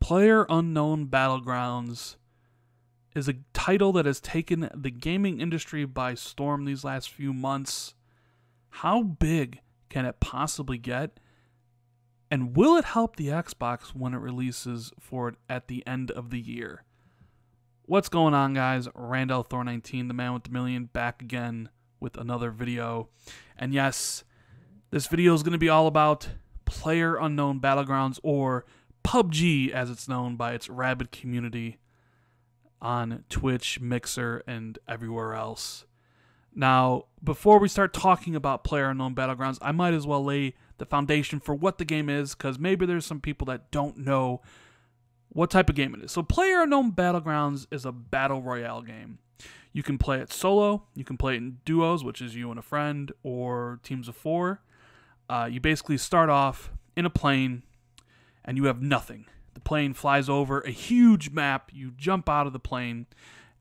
PlayerUnknown's Battlegrounds is a title that has taken the gaming industry by storm these last few months. How big can it possibly get? And will it help the Xbox when it releases for it at the end of the year? What's going on, guys? Randall Thor19, the man with the million, back again with another video. And yes, this video is going to be all about PlayerUnknown's Battlegrounds, or PUBG as it's known by its rabid community on Twitch, Mixer, and everywhere else. Now, before we start talking about PlayerUnknown's Battlegrounds, I might as well lay the foundation for what the game is, because maybe there's some people that don't know what type of game it is. So PlayerUnknown's Battlegrounds is a battle royale game. You can play it solo, you can play it in duos, which is you and a friend, or teams of 4. You basically start off in a plane, and you have nothing. The plane flies over a huge map, you jump out of the plane,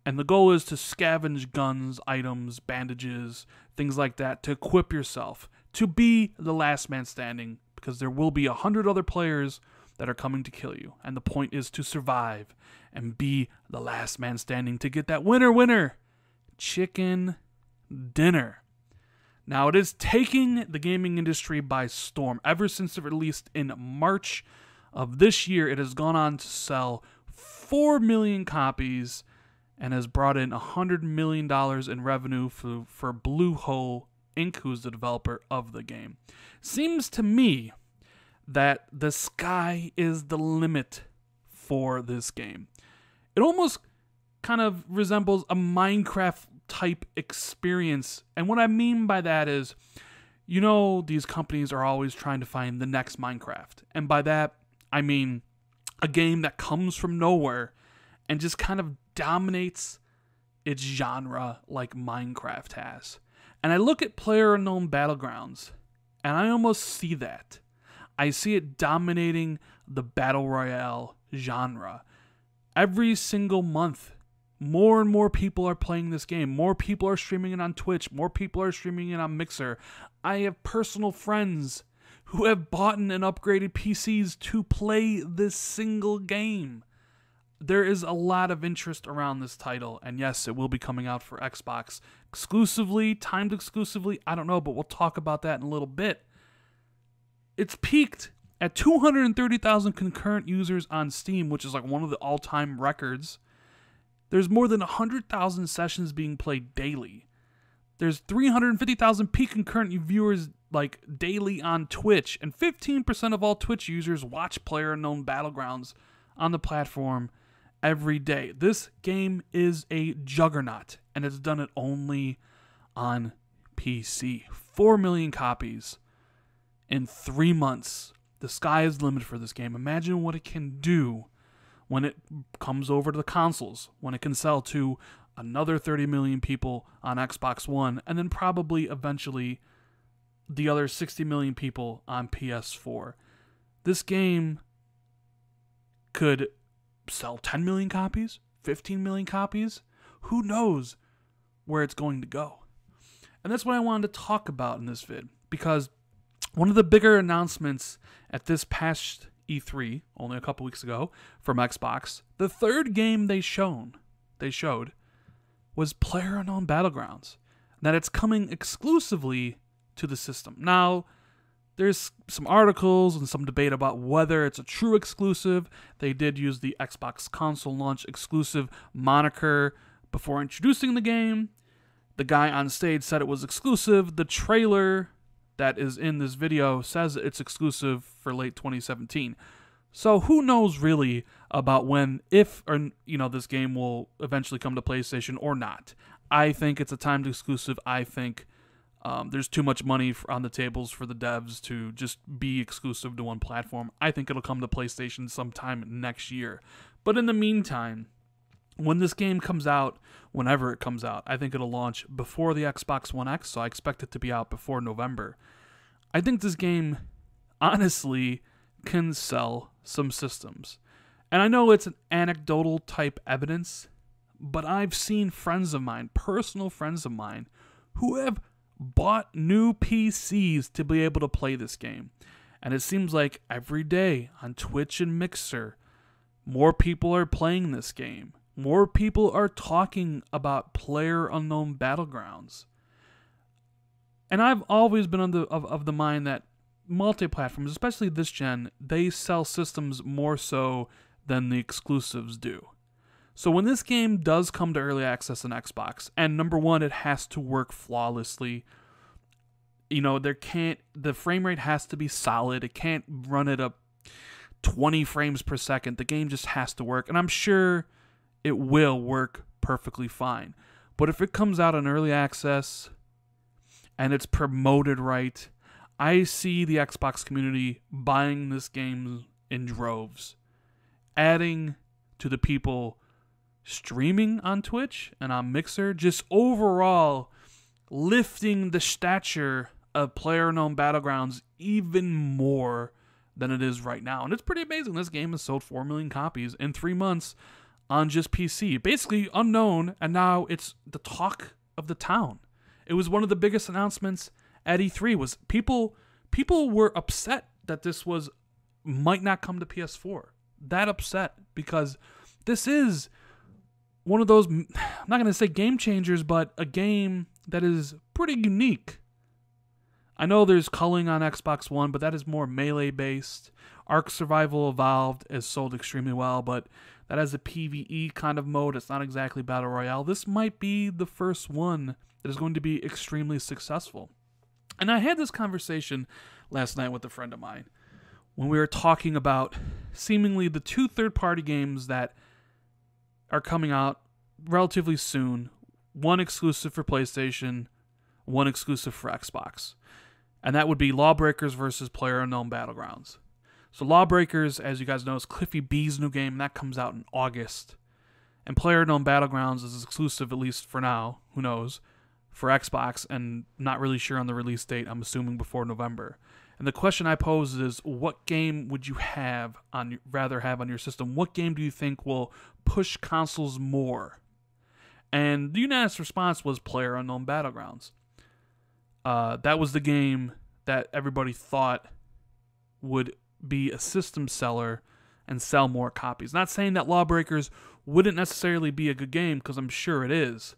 and the goal is to scavenge guns, items, bandages, things like that, to equip yourself, to be the last man standing, because there will be 100 other players that are coming to kill you. And the point is to survive and be the last man standing to get that winner chicken dinner. Now, it is taking the gaming industry by storm. Ever since it released in March of this year, it has gone on to sell 4 million copies and has brought in $100 million in revenue for Bluehole Inc., who's the developer of the game. Seems to me that the sky is the limit for this game. It almost kind of resembles a Minecraft type experience. And what I mean by that is, you know, these companies are always trying to find the next Minecraft. And by that, I mean a game that comes from nowhere and just kind of dominates its genre like Minecraft has. And I look at PlayerUnknown's Battlegrounds, and I almost see that. I see it dominating the Battle Royale genre. Every single month, more and more people are playing this game. More people are streaming it on Twitch. More people are streaming it on Mixer. I have personal friends who have bought and upgraded PCs to play this single game. There is a lot of interest around this title, and yes, it will be coming out for Xbox exclusively, timed exclusively, I don't know, but we'll talk about that in a little bit. It's peaked at 230,000 concurrent users on Steam, which is like one of the all-time records. There's more than 100,000 sessions being played daily. There's 350,000 peak concurrent viewers like daily on Twitch, and 15% of all Twitch users watch PlayerUnknown's Battlegrounds on the platform every day. This game is a juggernaut, and it's done it only on PC. 4 million copies in 3 months. The sky is the limit for this game. Imagine what it can do when it comes over to the consoles, when it can sell to another 30 million people on Xbox One, and then probably eventually the other 60 million people on PS4. This game could sell 10 million copies, 15 million copies. Who knows where it's going to go? And that's what I wanted to talk about in this vid, because one of the bigger announcements at this past E3, only a couple weeks ago, from Xbox, the third game they showed was PlayerUnknown's Battlegrounds. That it's coming exclusively to the system. Now, there's some articles and some debate about whether it's a true exclusive. They did use the Xbox console launch exclusive moniker before introducing the game. The guy on stage said it was exclusive. The trailer that is in this video says it's exclusive for late 2017. So who knows really about when, if, or this game will eventually come to PlayStation or not. I think it's a timed exclusive. I think there's too much money on the tables for the devs to just be exclusive to one platform. I think it'll come to PlayStation sometime next year. But in the meantime, when this game comes out, whenever it comes out, I think it'll launch before the Xbox One X, so I expect it to be out before November. I think this game, honestly, can sell some systems. And I know it's an anecdotal type evidence, but I've seen friends of mine, personal friends of mine, who have bought new PCs to be able to play this game. And it seems like every day on Twitch and Mixer, More people are playing this game. More people are talking about PlayerUnknown Battlegrounds. And I've always been of the mind that multi-platforms, especially this gen, they sell systems more so than the exclusives do. So when this game does come to early access on Xbox, and number one, it has to work flawlessly. You know, the frame rate has to be solid. It can't run at a 20 frames per second. The game just has to work. And I'm sure it will work perfectly fine. But if it comes out in early access and it's promoted right, I see the Xbox community buying this game in droves, adding to the people streaming on Twitch and on Mixer, just overall lifting the stature of PlayerUnknown Battlegrounds even more than it is right now. And it's pretty amazing. This game has sold 4 million copies in 3 months on just PC. Basically unknown, and now it's the talk of the town. It was one of the biggest announcements at E3. Was people were upset that this might not come to PS4. That upset, because this is one of those, I'm not going to say game changers, but a game that is pretty unique. I know there's culling on Xbox One, but that is more melee-based. Ark Survival Evolved has sold extremely well, but that has a PvE kind of mode. It's not exactly Battle Royale. This might be the first one that is going to be extremely successful. And I had this conversation last night with a friend of mine when we were talking about seemingly the 2 third-party games that are coming out relatively soon. One exclusive for PlayStation, one exclusive for Xbox. And that would be Lawbreakers versus PlayerUnknown Battlegrounds. So Lawbreakers, as you guys know, is Cliffy B's new game. That comes out in August. And PlayerUnknown Battlegrounds is exclusive, at least for now, who knows, for Xbox, and not really sure on the release date. I'm assuming before November. And the question I pose is, what game would you rather have on your system? What game do you think will push consoles more? And the unanimous response was PlayerUnknown Battlegrounds. That was the game that everybody thought would be a system seller and sell more copies. Not saying that Lawbreakers wouldn't necessarily be a good game, because I'm sure it is.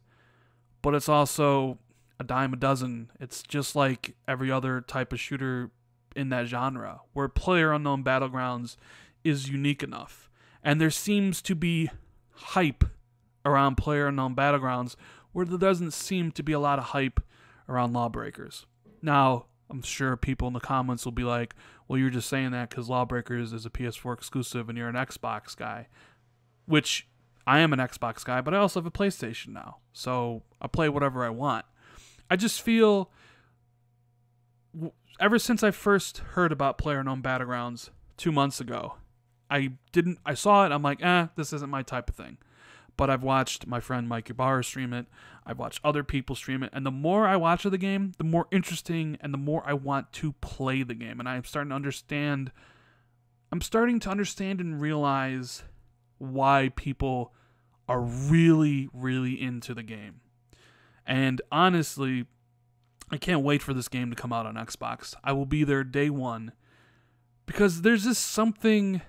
But it's also a dime a dozen. It's just like every other type of shooter in that genre, where PlayerUnknown Battlegrounds is unique enough. And there seems to be hype around PlayerUnknown Battlegrounds where there doesn't seem to be a lot of hype around Lawbreakers. Now, I'm sure people in the comments will be like, well, you're just saying that because Lawbreakers is a PS4 exclusive and you're an Xbox guy. Which, I am an Xbox guy, but I also have a PlayStation now. So, I play whatever I want. I just feel, ever since I first heard about PlayerUnknown Battlegrounds 2 months ago, I saw it, I'm like, this isn't my type of thing. But I've watched my friend Mike Ybarra stream it. I've watched other people stream it. And the more I watch of the game, the more interesting and the more I want to play the game. And I'm starting to understand and realize why people are really, really into the game. And honestly, I can't wait for this game to come out on Xbox. I will be there day one, because there's just something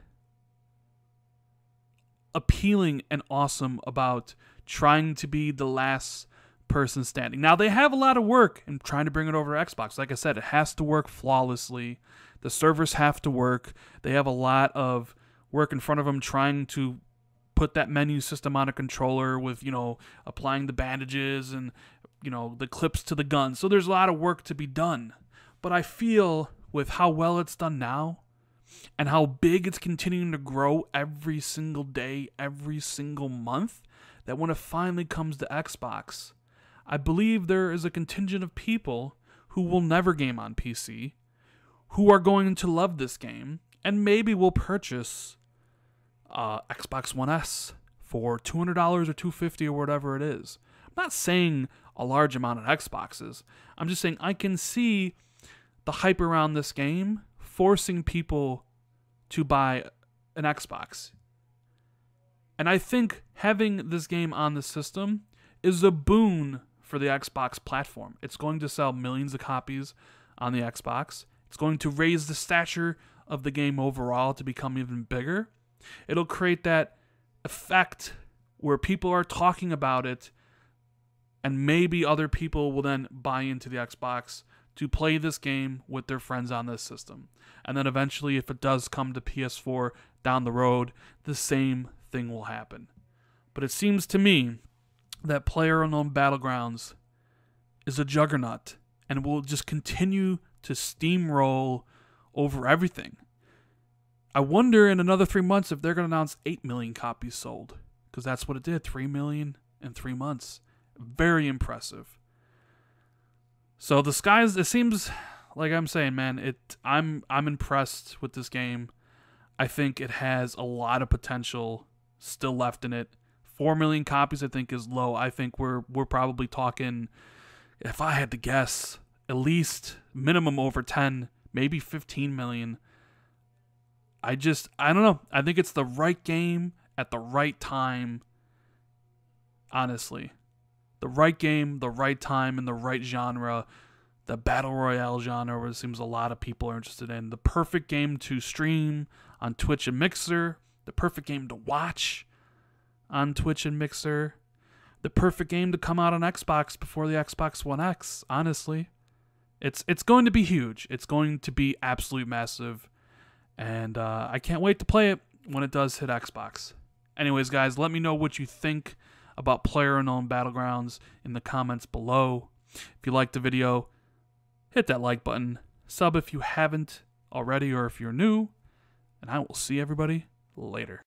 appealing and awesome about trying to be the last person standing. Now, they have a lot of work in trying to bring it over to Xbox. Like I said, it has to work flawlessly. The servers have to work. They have a lot of work in front of them trying to put that menu system on a controller with, applying the bandages and, the clips to the gun. So there's a lot of work to be done. But I feel with how well it's done now, and how big it's continuing to grow every single day, every single month, that when it finally comes to Xbox, I believe there is a contingent of people who will never game on PC, who are going to love this game, and maybe will purchase Xbox One S for $200 or $250 or whatever it is. I'm not saying a large amount of Xboxes. I'm just saying I can see the hype around this game forcing people to buy an Xbox. And I think having this game on the system is a boon for the Xbox platform. It's going to sell millions of copies on the Xbox. It's going to raise the stature of the game overall to become even bigger. It'll create that effect where people are talking about it, and maybe other people will then buy into the Xbox to play this game with their friends on this system. And then eventually, if it does come to PS4 down the road, the same thing will happen. But it seems to me that PlayerUnknown's Battlegrounds is a juggernaut and will just continue to steamroll over everything. I wonder in another 3 months if they're going to announce 8 million copies sold, because that's what it did, 3 million in 3 months. Very impressive. So it seems like I'm saying, man, I'm impressed with this game. I think it has a lot of potential still left in it. 4 million copies I think is low. I think we're probably talking, if I had to guess, at least minimum over 10, maybe 15 million. I don't know. I think it's the right game at the right time, honestly. The right game, the right time, and the right genre. The Battle Royale genre, where it seems a lot of people are interested in. The perfect game to stream on Twitch and Mixer. The perfect game to watch on Twitch and Mixer. The perfect game to come out on Xbox before the Xbox One X, honestly. It's going to be huge. It's going to be absolutely massive. And I can't wait to play it when it does hit Xbox. Anyways, guys, let me know what you think about PlayerUnknown's Battlegrounds in the comments below. If you liked the video, hit that like button. Sub if you haven't already or if you're new. And I will see everybody later.